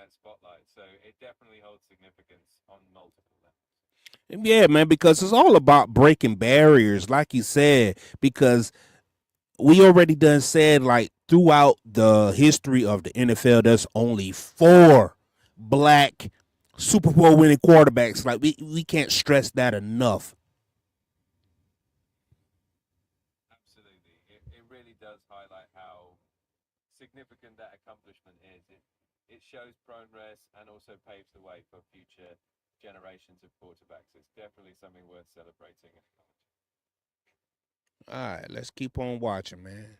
that spotlight. So it definitely holds significance on multiple levels. Yeah, man, because it's all about breaking barriers, like you said, because we already done said like throughout the history of the NFL, there's only four black Super Bowl winning quarterbacks. Like we can't stress that enough. Absolutely. It really does highlight how significant that accomplishment is. It shows progress and also paves the way for future generations of quarterbacks. It's definitely something worth celebrating and acknowledging. All right, let's keep on watching, man. I'm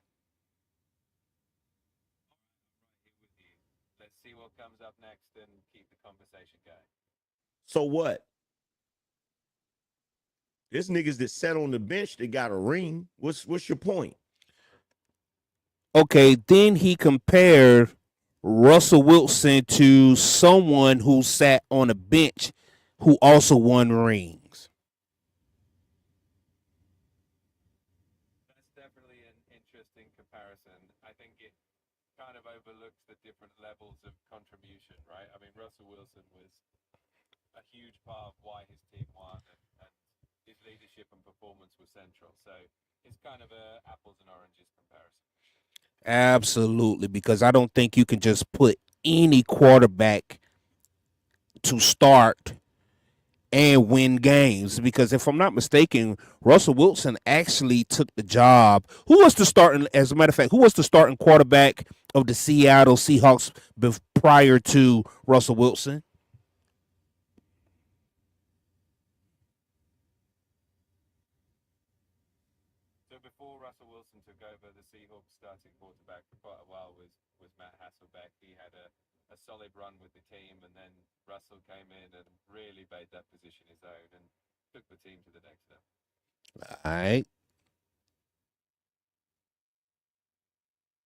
right here with you. Let's see what comes up next and keep the conversation going. So what? There's niggas that sat on the bench that got a ring. What's your point? Okay, then he compared Russell Wilson to someone who sat on a bench who also won rings. That's definitely an interesting comparison. I think it kind of overlooks the different levels of contribution, right? I mean, Russell Wilson was a huge part of why his team won, and his leadership and performance were central. So it's kind of a apples and oranges comparison. Absolutely, because I don't think you can just put any quarterback to start and win games. Because if I'm not mistaken, Russell Wilson actually took the job. Who was the starting? As a matter of fact, who was the starting quarterback of the Seattle Seahawks prior to Russell Wilson? So before Russell Wilson took over, the Seahawks starting quarterback for quite a while was Matt Hasselbeck. He had a solid run with the team, and then Russell came in and really made that position his own and took the team to the next level. All right.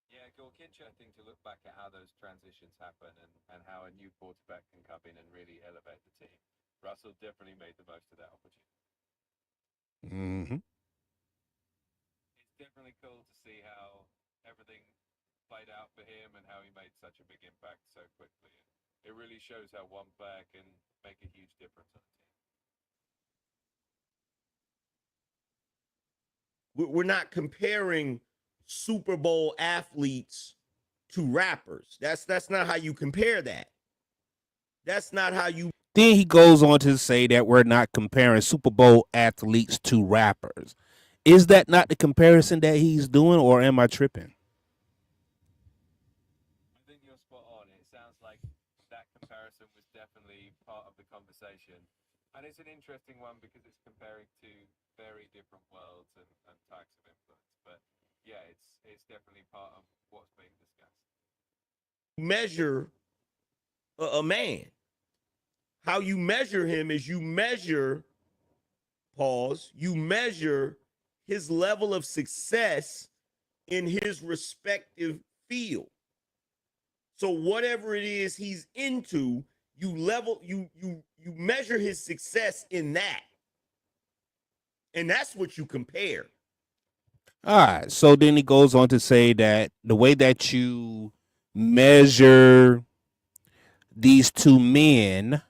Yeah, Gorkinch, I think, to look back at how those transitions happen and how a new quarterback can come in and really elevate the team. Russell definitely made the most of that opportunity. Mm-hmm. It's definitely cool to see how everything played out for him and how he made such a big impact so quickly. It really shows how one player can make a huge difference on a team. We're not comparing Super Bowl athletes to rappers. That's not how you compare that. That's not how you. Then he goes on to say that we're not comparing Super Bowl athletes to rappers. Is that not the comparison that he's doing, or am I tripping? I think you're spot on. It sounds like that comparison was definitely part of the conversation. And it's an interesting one because it's comparing two very different worlds and types of influence. But yeah, it's definitely part of what's being discussed. Measure a man. How you measure him is you measure, pause, you measure his level of success in his respective field. So whatever it is he's into, you measure his success in that. And that's what you compare. All right. So then he goes on to say that the way that you measure these two men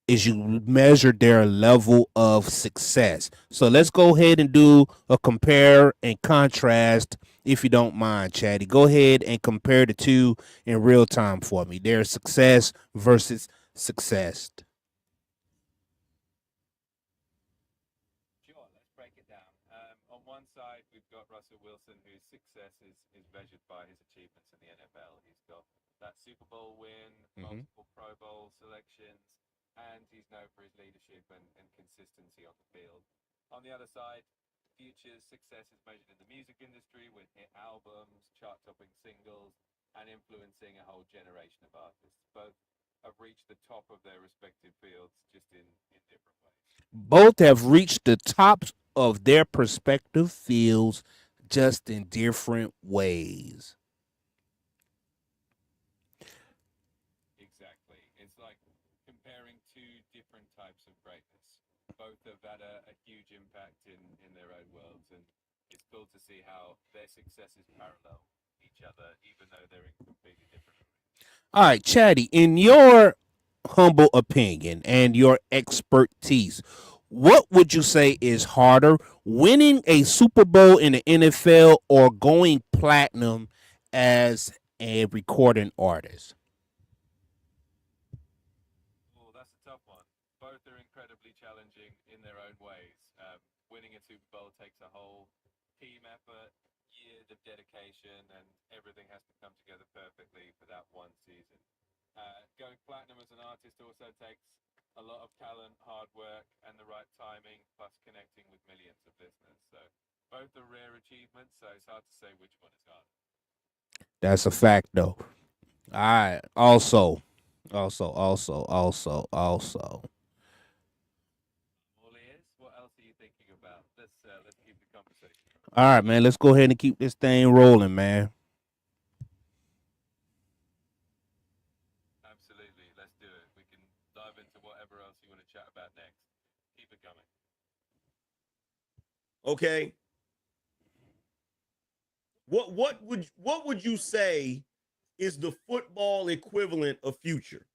is you measure their level of success. So let's go ahead and do a compare and contrast, if you don't mind, Chatty. Go ahead and compare the two in real time for me. Their success versus success. Sure, let's break it down. On one side, we've got Russell Wilson, whose success is measured by his achievements in the NFL. He's got that Super Bowl win, Mm-hmm. multiple Pro Bowl selections, and he's known for his leadership and consistency on the field. On the other side, Future's success is measured in the music industry with hit albums, chart topping singles, and influencing a whole generation of artists. Both have reached the top of their respective fields just in different ways. Both have reached the tops of their prospective fields just in different ways. Exactly. It's like comparing two different types of greatness. Both have had a huge impact in their own worlds, and it's cool to see how their successes parallel each other, even though they're in completely different arenas. All right, Chatty, in your humble opinion and your expertise, what would you say is harder, winning a Super Bowl in the NFL or going platinum as a recording artist? Oh, that's a tough one. Both are incredibly challenging in their own ways. Winning a Super Bowl takes a whole team effort, years of dedication, and everything has to come together perfectly for that one season. Going platinum as an artist also takes a lot of talent, hard work, and the right timing, plus connecting with millions of listeners. So both are rare achievements, so it's hard to say which one is harder. That's a fact, though. All right. Also. All ears. What else are you thinking about? Let's keep the conversation going. All right, man. Let's go ahead and keep this thing rolling, man. Absolutely. Let's do it. We can dive into whatever else you want to chat about next. Keep it coming. Okay. What would you say is the football equivalent of Future?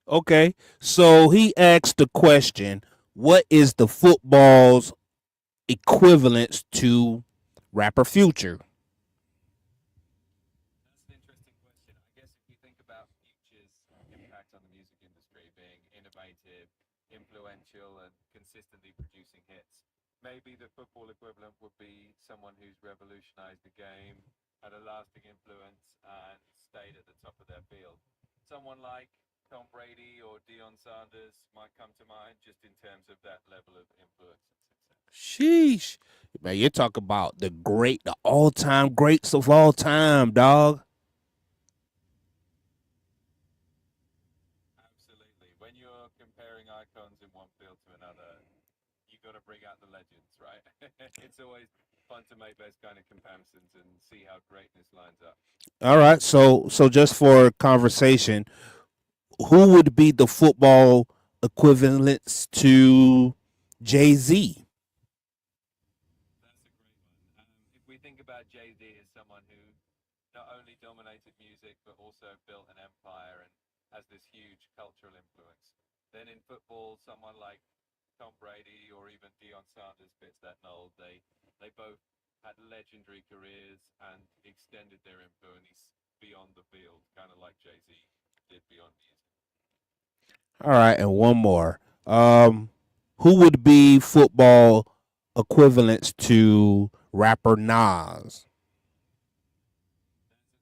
Okay. So he asked the question, what is the football's equivalence to rapper Future? That's an interesting question. I guess if we think about Future's impact on the music industry being innovative, influential, and consistently producing hits, maybe the football equivalent would be someone who's revolutionized the game, had a lasting influence, and stayed at the top of their field. Someone like Tom Brady or Deion Sanders might come to mind just in terms of that level of influence and success. Sheesh. Man, you're talking about the all-time greats of all time, dog. Absolutely. When you're comparing icons in one field to another, you got to bring out the legends, right? It's always fun to make those kind of comparisons and see how greatness lines up. All right. So just for conversation, who would be the football equivalents to Jay-Z? That's a great one. If we think about Jay Z as someone who not only dominated music but also built an empire and has this huge cultural influence, then in football, someone like Tom Brady or even Deion Sanders fits that mold. They both had legendary careers and extended their influence beyond the field, kind of like Jay Z did beyond music. All right, and one more. Who would be football equivalents to rapper Nas?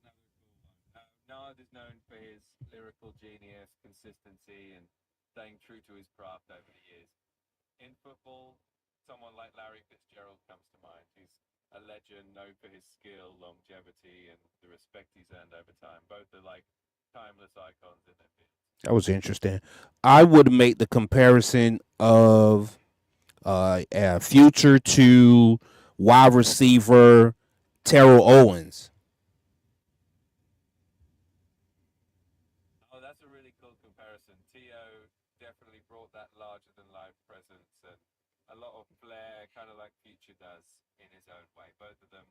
That's another cool one. Nard is known for his lyrical genius, consistency, and staying true to his craft over the years. In football, someone like Larry Fitzgerald comes to mind. He's a legend known for his skill, longevity, and the respect he's earned over time. Both are like timeless icons in their field. That was interesting. I would make the comparison of Future to wide receiver Terrell Owens. Oh, that's a really cool comparison. T.O. definitely brought that larger than life presence and a lot of flair, kind of like Future does in his own way. Both of them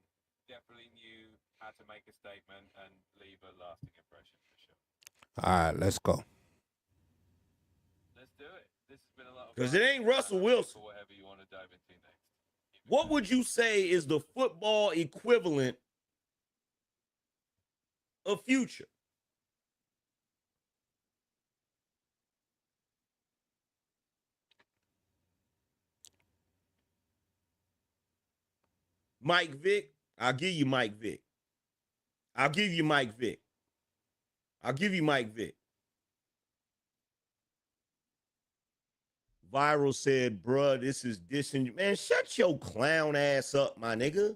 definitely knew how to make a statement and leave a lasting impression for sure. All right, let's go. Let's do it. This has been a lot of Because fun. it ain't Russell Wilson. For whatever you want to dive into next. What would you say is the football equivalent of Future? Mike Vick, I'll give you Mike Vick. I'll give you Mike Vick. I'll give you Mike Vick. Viral said, bruh, this is dissing. Man, shut your clown ass up, my nigga.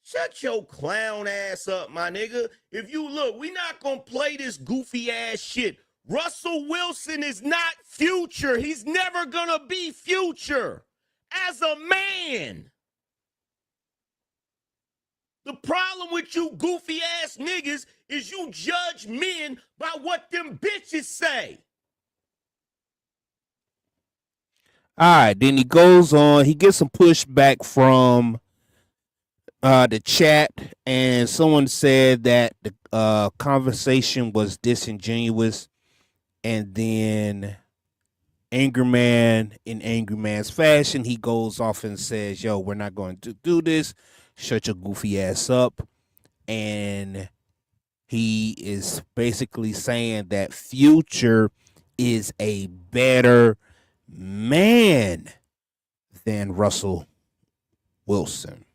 Shut your clown ass up, my nigga. If you look, we not gonna play this goofy ass shit. Russell Wilson is not Future. He's never gonna be Future as a man. The problem with you goofy ass niggas is you judge men by what them bitches say. All right, then he goes on. He gets some pushback from the chat, and someone said that conversation was disingenuous, and then Angry Man, in Angry Man's fashion, he goes off and says, "Yo, we're not going to do this. Shut your goofy ass up." And he is basically saying that Future is a better man than Russell Wilson.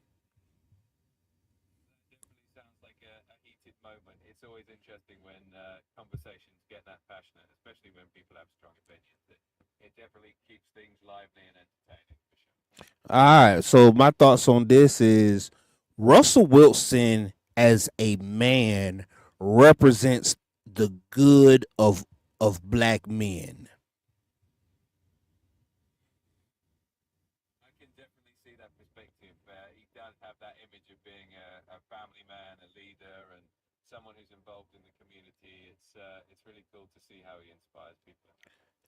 Definitely sounds like a heated moment. It's always interesting when conversations get that passionate, especially when people have strong opinions. It definitely keeps things lively and entertaining for sure. All right, so my thoughts on this is Russell Wilson as a man represents the good of black men. I can definitely see that perspective. He does have that image of being a family man, a leader, and someone who's involved in the community. It's really cool to see how he inspires people.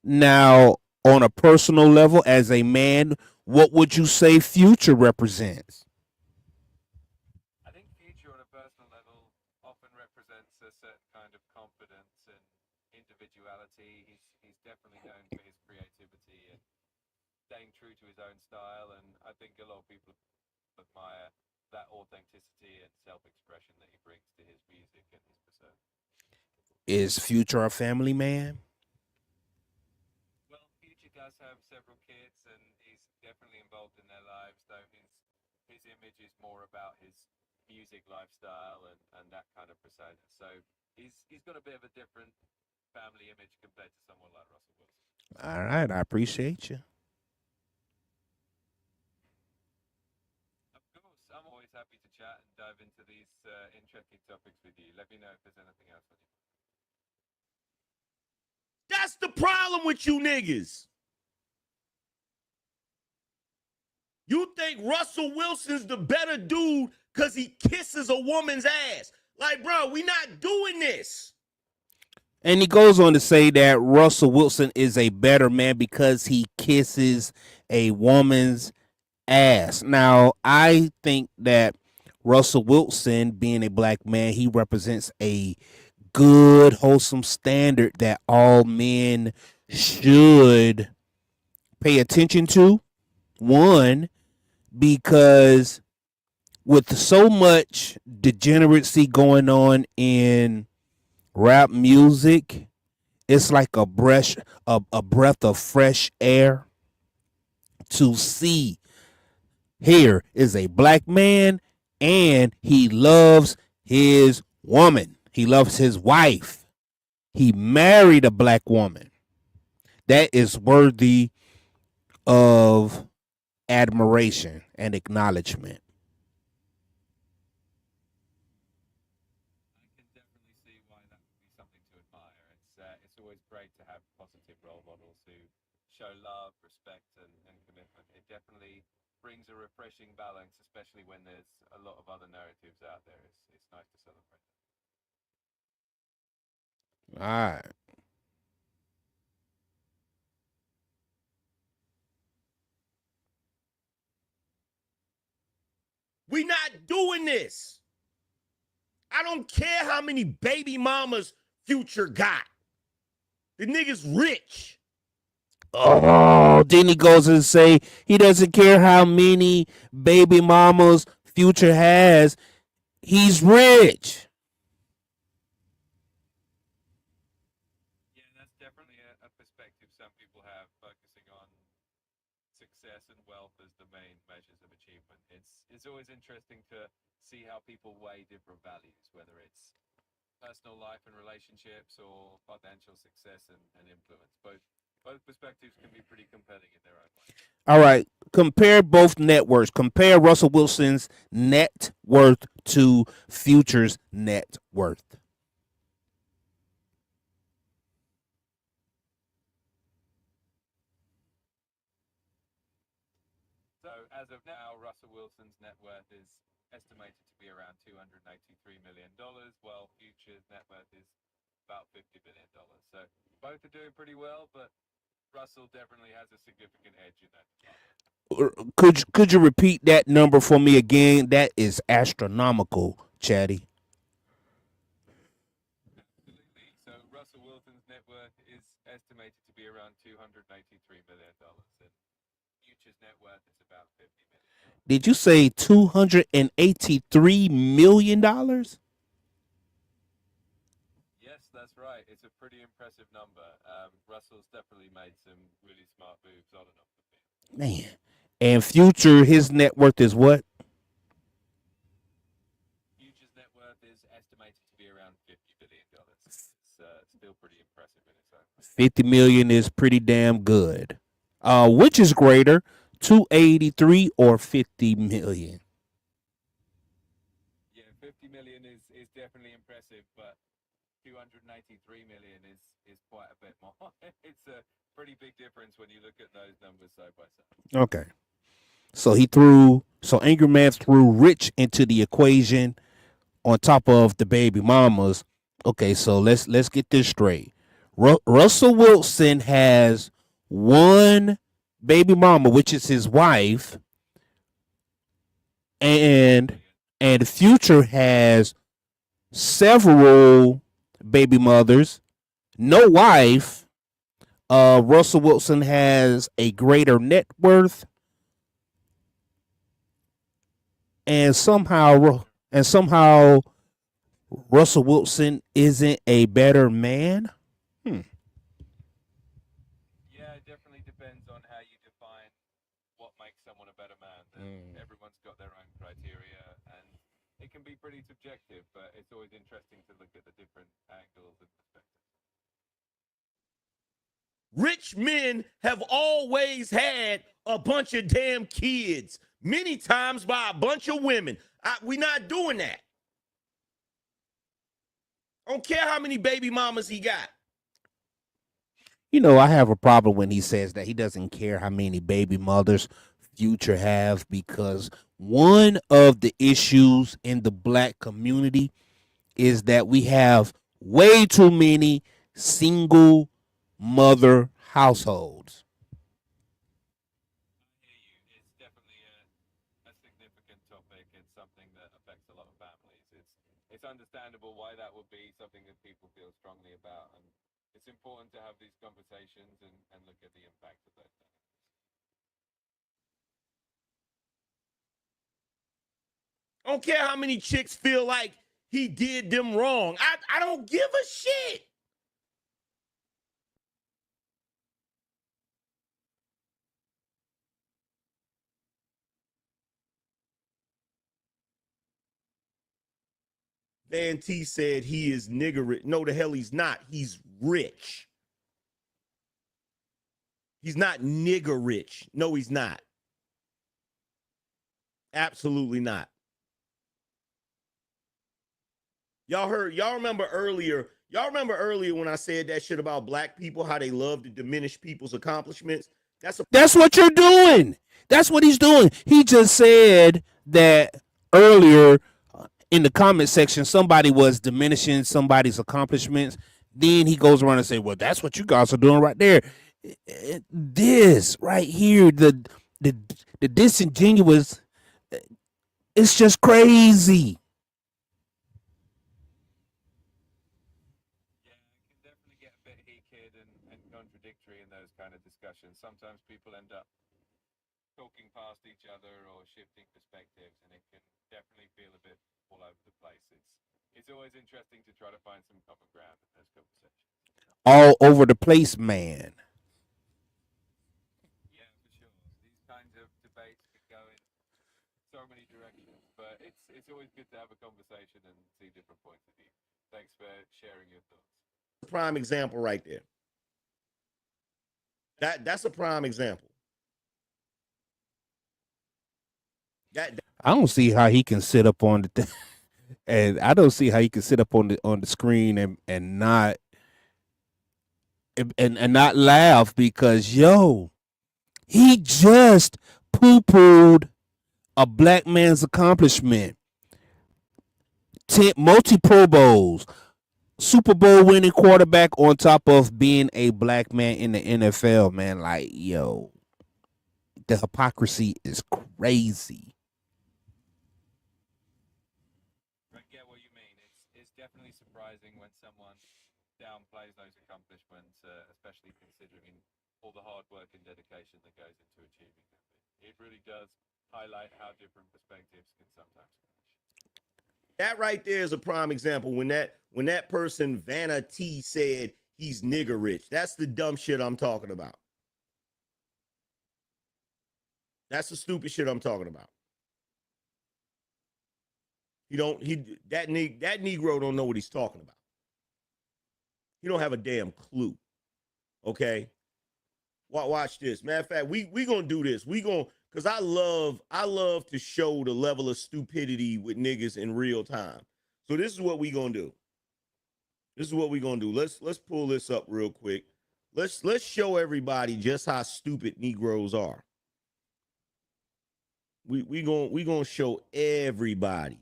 Now, on a personal level, as a man, what would you say Future represents? I think Future on a personal level often represents a certain kind of confidence and individuality. He's definitely known for his creativity and staying true to his own style, and I think a lot of people admire that authenticity and self-expression that he brings to his music and his persona. Is Future a family man? Well, Future does have several kids, and he's definitely involved in their lives. Though his image is more about his music lifestyle and that kind of persona. So he's got a bit of a different family image compared to someone like Russell Wilson. All right, I appreciate you. Of course, I'm always happy to chat and dive into these interesting topics with you. Let me know if there's anything else on you. That's the problem with you niggas. You think Russell Wilson's the better dude because he kisses a woman's ass. Like, bro, we not doing this. And he goes on to say that Russell Wilson is a better man because he kisses a woman's ass. Now, I think that Russell Wilson, being a black man, he represents a good, wholesome standard that all men should pay attention to. One, because with so much degeneracy going on in rap music, it's like a breath of fresh air to see here is a black man and he loves his woman. He loves his wife. He married a black woman. That is worthy of admiration and acknowledgement. I can definitely see why that would be something to admire. It's always great to have positive role models who show love, respect, and commitment. It definitely brings a refreshing balance, especially when there's a lot of other narratives out there. It's nice to celebrate. All right. We not doing this. I don't care how many baby mamas Future got. The nigga's rich. Oh, then he goes and say he doesn't care how many baby mamas Future has. He's rich. Yeah, that's definitely a perspective some people have, focusing on success and wealth as the main measures of achievement. It's always interesting to see how people weigh different values, whether it's personal life and relationships or financial success and influence. Both perspectives can be pretty compelling in their own way. All right. Compare both networks. Compare Russell Wilson's net worth to Future's net worth. So as of now, Russell Wilson's net worth is estimated to be around $283 million, while Future's net worth is about $50 billion. So both are doing pretty well, but Russell definitely has a significant edge in that department. Could you repeat that number for me again? That is astronomical, Chatty. Russell's net worth is estimated to be around $283 million, and Future's net worth is about $50 million. Did you say $283 million? Yes, that's right. It's a pretty impressive number. Russell's definitely made some really smart moves on and off the field. Man. And Future, his net worth is what? Future's net worth is estimated to be around $50 billion. It's still pretty impressive in its own way. 50 million is pretty damn good. Which is greater, 283 or 50 million? Yeah, 50 million is definitely impressive, but 293 million is quite a bit more. It's a pretty big difference when you look at those numbers side by side. Okay. So Angry Man threw Rich into the equation on top of the baby mamas. Okay, so let's get this straight. Russell Wilson has one baby mama, which is his wife, and Future has several baby mothers, no wife. Russell Wilson has a greater net worth, and somehow Russell Wilson isn't a better man. Yeah, it definitely depends on how you define what makes someone a better man. Everyone's got their own criteria, and it can be pretty subjective, but it's always interesting to look at the different angles and perspectives. Rich men have always had a bunch of damn kids, many times by a bunch of women. We're not doing that. I don't care how many baby mamas he got. You know, I have a problem when he says that he doesn't care how many baby mothers Future have, because one of the issues in the black community is that we have way too many single mother households. I hear you. It's definitely a significant topic. It's something that affects a lot of families. It's understandable why that would be something that people feel strongly about, and it's important to have these conversations and look at the impact of those dynamics. I don't care how many chicks feel like he did them wrong. I don't give a shit. Van T said he is nigger rich. No, the hell he's not. He's rich. He's not nigger rich. No, he's not. Absolutely not. Y'all remember earlier when I said that shit about black people, how they love to diminish people's accomplishments? That's what you're doing. That's what he's doing. He just said that earlier in the comment section, somebody was diminishing somebody's accomplishments. Then he goes around and say, "Well, that's what you guys are doing right there." This right here, the disingenuous, it's just crazy. Yeah, it can definitely get a bit heated and contradictory in those kind of discussions. Sometimes people end up talking past each other or shifting perspectives, and it can definitely feel a bit all over the place. It's always interesting to try to find some common ground in those conversations. All over the place, man. Yeah, for sure. These kinds of debates can go in so many directions, but it's always good to have a conversation and see different points of view. Thanks for sharing your thoughts. Prime example right there. That's a prime example. I don't see how he can sit up on the and I don't see how he can sit up on the screen and not and not laugh, because he just poo-pooed a black man's accomplishment. 10 multi Pro Bowls, Super Bowl winning quarterback, on top of being a black man in the NFL, man. Like, the hypocrisy is crazy. I get what you mean. It's definitely surprising when someone downplays those accomplishments considering all the hard work and dedication that goes into achieving them. It really does highlight how different perspectives can sometimes clash. That right there is a prime example. When that person Vanna T said he's nigger rich, that's the dumb shit I'm talking about. That's the stupid shit I'm talking about. That Negro don't know what he's talking about. He don't have a damn clue. Okay? Watch this. Matter of fact, we gonna do this. We gonna, cause I love to show the level of stupidity with niggas in real time. So this is what we gonna do. This is what we gonna do. Let's pull this up real quick. Let's show everybody just how stupid Negroes are. We gonna show everybody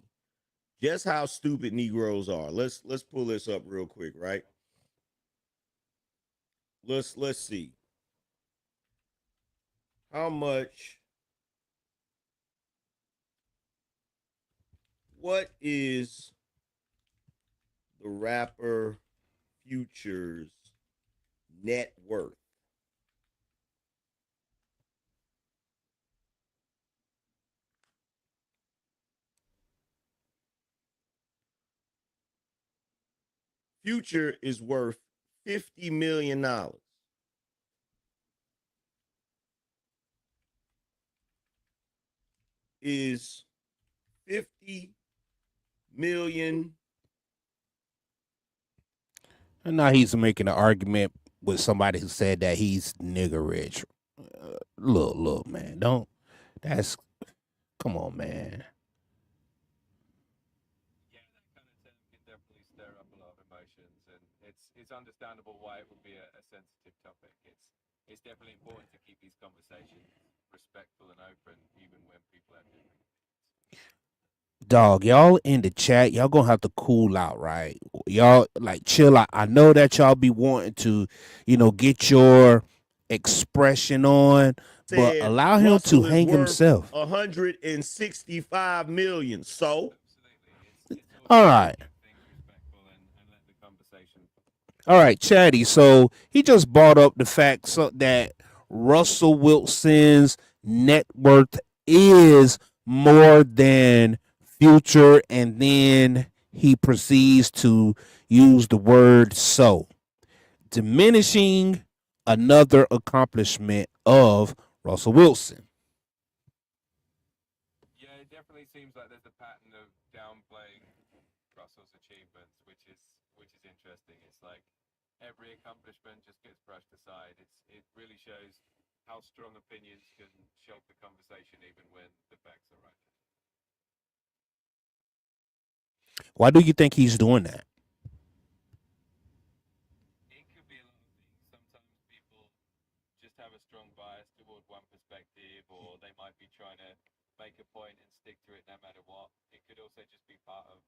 just how stupid Negroes are. Let's pull this up real quick, right? Let's see. How much? What is the rapper Future's net worth? Future is worth $50 million. Is 50 million. And now he's making an argument with somebody who said that he's nigger rich. Look, man, come on, man. Yeah, that kind of term can definitely stir up a lot of emotions, and it's understandable why it would be a sensitive topic. It's definitely important to keep these conversations respectful and open, even when people have different opinions. Dog, y'all in the chat, y'all gonna have to cool out, right? Y'all like chill out. I know that y'all be wanting to, get your expression on, but allow him Russell to is hang worth himself. 165 million. So, Absolutely. All right. Keep things respectful and let the conversation. All right, Chatty. So he just brought up the fact that Russell Wilson's net worth is more than Future, and then he proceeds to use the word "so," diminishing another accomplishment of Russell Wilson. Yeah, it definitely seems like there's a pattern of downplaying Russell's achievements, which is interesting. It's like every accomplishment just gets brushed aside. It really shows how strong opinions can shape the conversation, even when the facts are right. Why do you think he's doing that? It could be a lot of things. Sometimes people just have a strong bias toward one perspective, or they might be trying to make a point and stick to it no matter what. It could also just be part of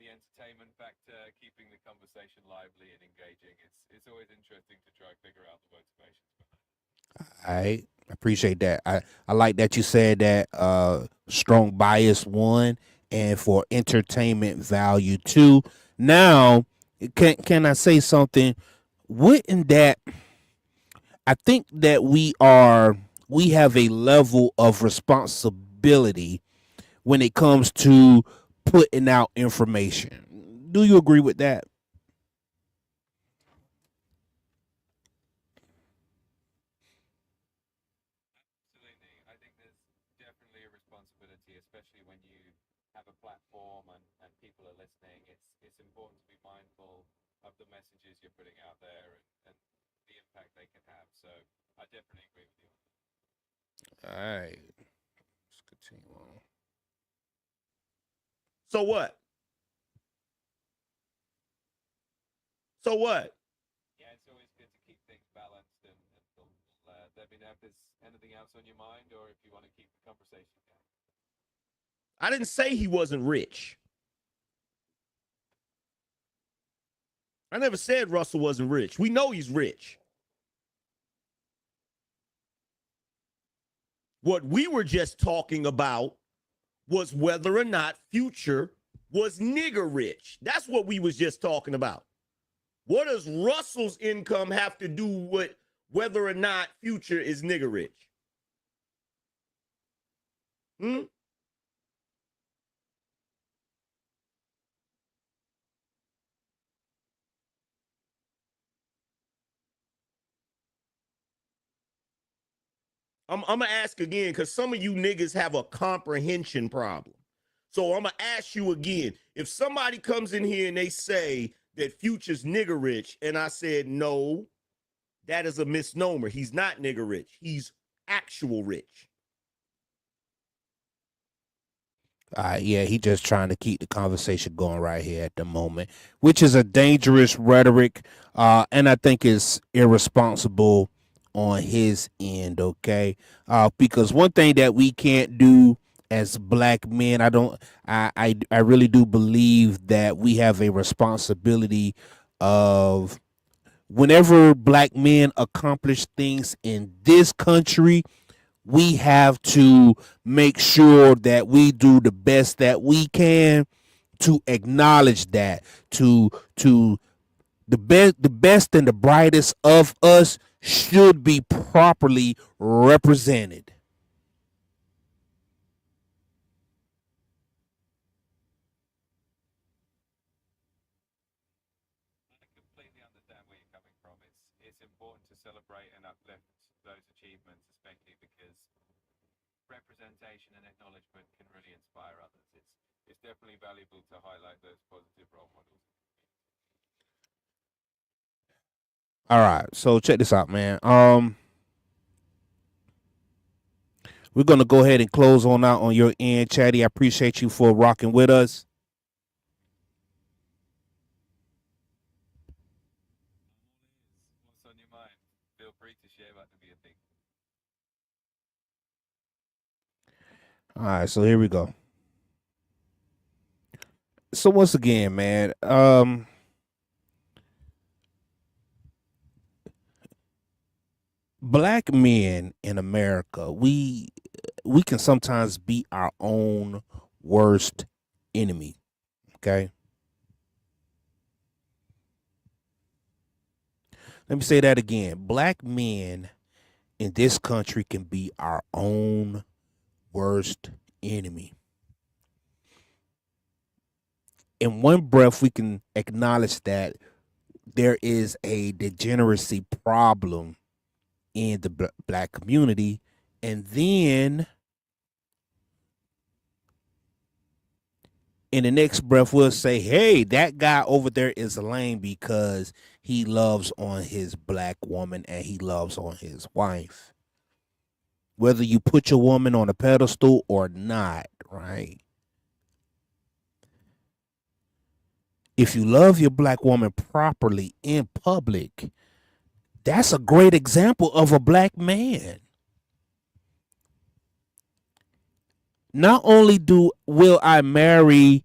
the entertainment factor, keeping the conversation lively and engaging. It's always interesting to try and figure out the motivations behind it. I appreciate that. I like that you said that strong bias one, and for entertainment value two. Now, can I say something? Wouldn't that I think that we have a level of responsibility when it comes to putting out information. Do you agree with that? Absolutely. I think there's definitely a responsibility, especially when you have a platform and people are listening. It's important to be mindful of the messages you're putting out there and the impact they can have. So I definitely agree with you. All right. Let's continue on. so what? So what? Yeah, it's always good to keep things balanced and thoughtful. Let me know if there's anything else on your mind or if you want to keep the conversation going. I didn't say he wasn't rich. I never said Russell wasn't rich. We know he's rich. What we were just talking about was whether or not Future was nigger rich. That's what we was just talking about. What does Russell's income have to do with whether or not Future is nigga rich? Hmm? I'm gonna ask again because some of you niggas have a comprehension problem. So I'm gonna ask you again. If somebody comes in here and they say that Future's nigga rich, and I said no, that is a misnomer. He's not nigga rich. He's actual rich. Yeah, he just trying to keep the conversation going right here at the moment, which is a dangerous rhetoric, and I think it's irresponsible on his end. Okay, because one thing that we can't do as black men, I really do believe that we have a responsibility of whenever black men accomplish things in this country, we have to make sure that we do the best that we can to acknowledge that, to the best and the brightest of us should be properly represented. I completely understand where you're coming from. It's important to celebrate and uplift those achievements, especially because representation and acknowledgement can really inspire others. It's definitely valuable to highlight those positive role models. All right, so check this out, man. We're gonna go ahead and close on out on your end, Chatty. I appreciate you for rocking with us. What's on your mind? Feel free to share that to be a thing. All right, so here we go. So once again, man, black men in America, we can sometimes be our own worst enemy. Okay, let me say that again. Black men in this country can be our own worst enemy. In one breath, we can acknowledge that there is a degeneracy problem in the black community, and then in the next breath we'll say, hey, that guy over there is lame because he loves on his black woman and he loves on his wife, whether you put your woman on a pedestal or not, right? If you love your black woman properly in public, that's a great example of a black man. Not only will I marry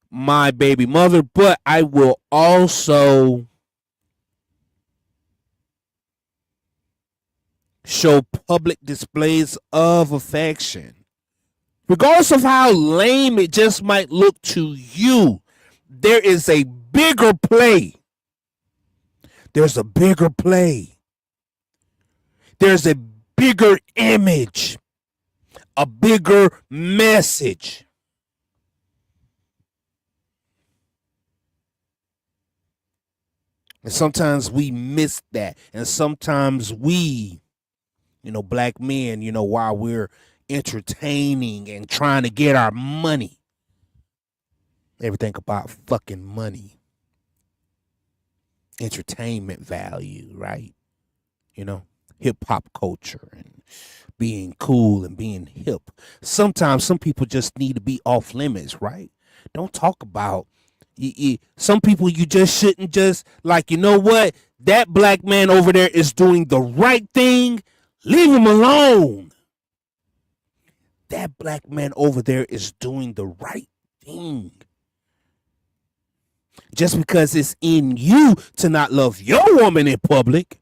my baby mother, but I will also show public displays of affection. Regardless of how lame it just might look to you, there is a bigger play. There's a bigger play. There's a bigger image, a bigger message. And sometimes we miss that. And sometimes we, black men, while we're entertaining and trying to get our money, everything about fucking money, entertainment value, right? Hip hop culture and being cool and being hip. Sometimes some people just need to be off limits, right? Don't talk about some people you just shouldn't just like, you know what? That black man over there is doing the right thing. Leave him alone. That black man over there is doing the right thing. Just because it's in you to not love your woman in public,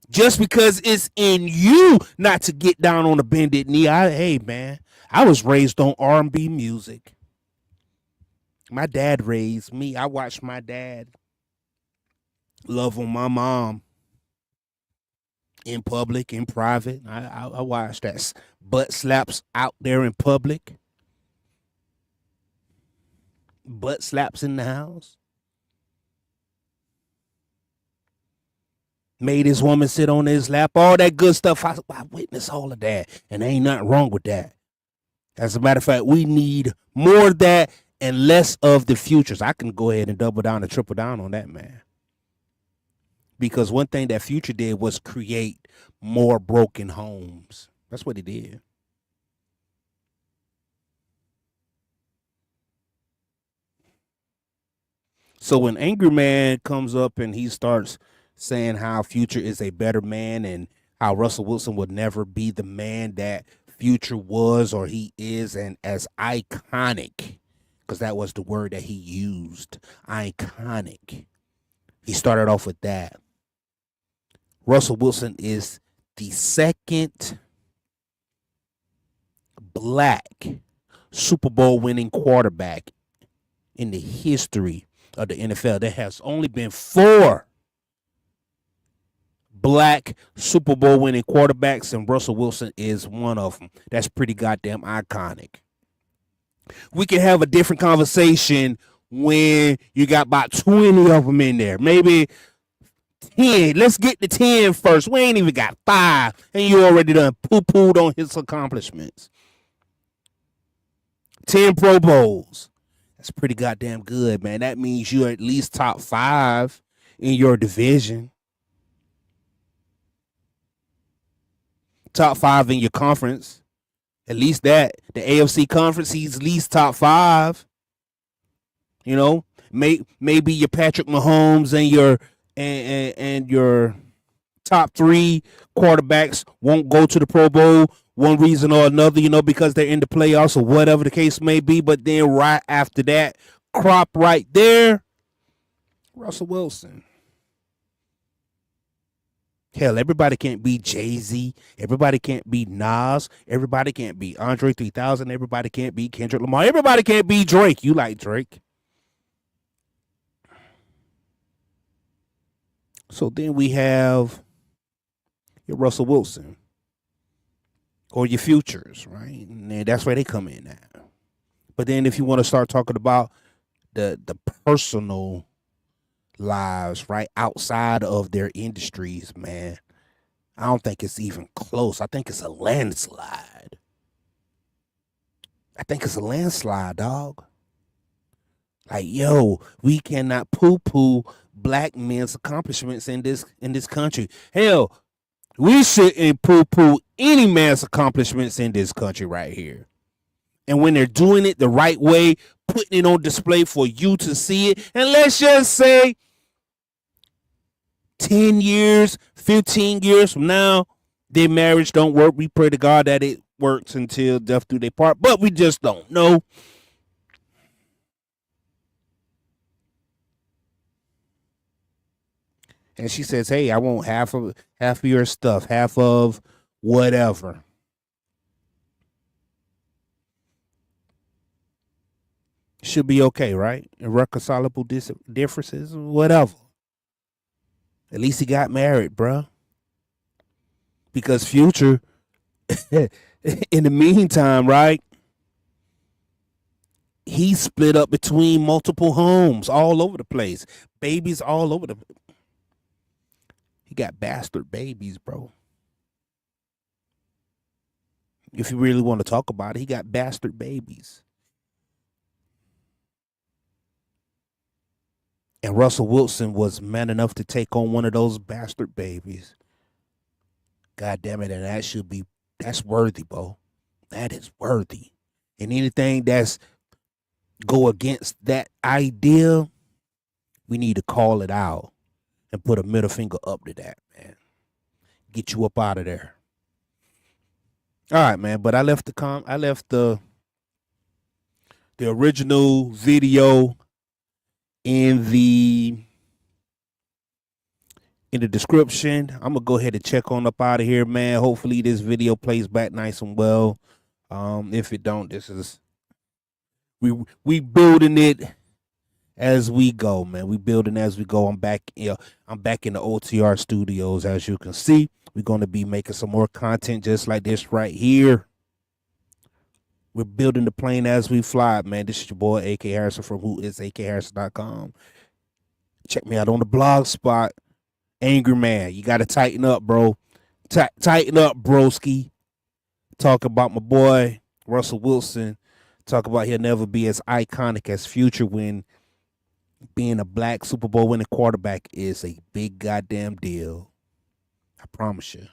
just because it's in you not to get down on a bended knee. Hey man, I was raised on R&B music. My dad raised me. I watched my dad love on my mom. in public, in private. I watched that butt slaps out there in public. Butt slaps in the house. Made his woman sit on his lap. All that good stuff. I witnessed all of that. And there ain't nothing wrong with that. As a matter of fact, we need more of that and less of the futures. I can go ahead and double down and triple down on that, man. Because one thing that Future did was create more broken homes. That's what he did. So when Angry Man comes up and he starts saying how Future is a better man and how Russell Wilson would never be the man that Future was or he is, and as iconic, because that was the word that he used, iconic. He started off with that. Russell Wilson is the second black Super Bowl winning quarterback in the history of the NFL. There has only been 4 black Super Bowl winning quarterbacks, and Russell Wilson is one of them. That's pretty goddamn iconic. We can have a different conversation when you got about 20 of them in there. Maybe 10. Let's get to 10 first. We ain't even got 5, and you already done poo-pooed on his accomplishments. 10 Pro Bowls. That's pretty goddamn good, man. That means you're at least top 5 in your division. Top 5 in your conference. At least that. The AFC conference, he's at least top 5. You know, maybe your Patrick Mahomes and your top 3 quarterbacks won't go to the Pro Bowl, one reason or another, you know, because they're in the playoffs or whatever the case may be. But then right after that crop right there, Russell Wilson. Hell, everybody can't be Jay-Z. Everybody can't be Nas. Everybody can't be Andre 3000. Everybody can't be Kendrick Lamar. Everybody can't be Drake. You like Drake. So then we have your Russell Wilson or your futures, right? And that's where they come in at. But then if you want to start talking about the personal lives, right, outside of their industries, man, I don't think it's even close. I think it's a landslide. Dog. Like, yo, we cannot poo-poo black men's accomplishments in this country. Hell, we shouldn't poo-poo any man's accomplishments in this country right here. And when they're doing it the right way, putting it on display for you to see it, and let's just say 10 years, 15 years from now, their marriage don't work. We pray to God that it works until death do they part, but we just don't know. And she says, hey, I want half of your stuff, half of whatever. Should be okay, right? Irreconcilable differences, whatever. At least he got married, bruh. Because Future, in the meantime, right, he split up between multiple homes all over the place. Babies all over the place. He got bastard babies, bro. If you really want to talk about it, he got bastard babies. And Russell Wilson was man enough to take on one of those bastard babies. God damn it, and that's worthy, bro. That is worthy. And anything that's go against that idea, we need to call it out and put a middle finger up to that, man. Get you up out of there. All right, man. But I left the original video in the description. I'm gonna go ahead and check on up out of here, man. Hopefully this video plays back nice and well. If it don't, this is we building it as we go, man. We building as we go. I'm back in the OTR studios, as you can see. We're going to be making some more content just like this right here. We're building the plane as we fly, man. This is your boy, AK Harrison from whoisakharrison.com. Check me out on the blog spot. Angry Man, you got to tighten up, bro. Tighten up, broski. Talk about my boy, Russell Wilson. Talk about he'll never be as iconic as Future when being a black Super Bowl winning quarterback is a big goddamn deal. I promise you.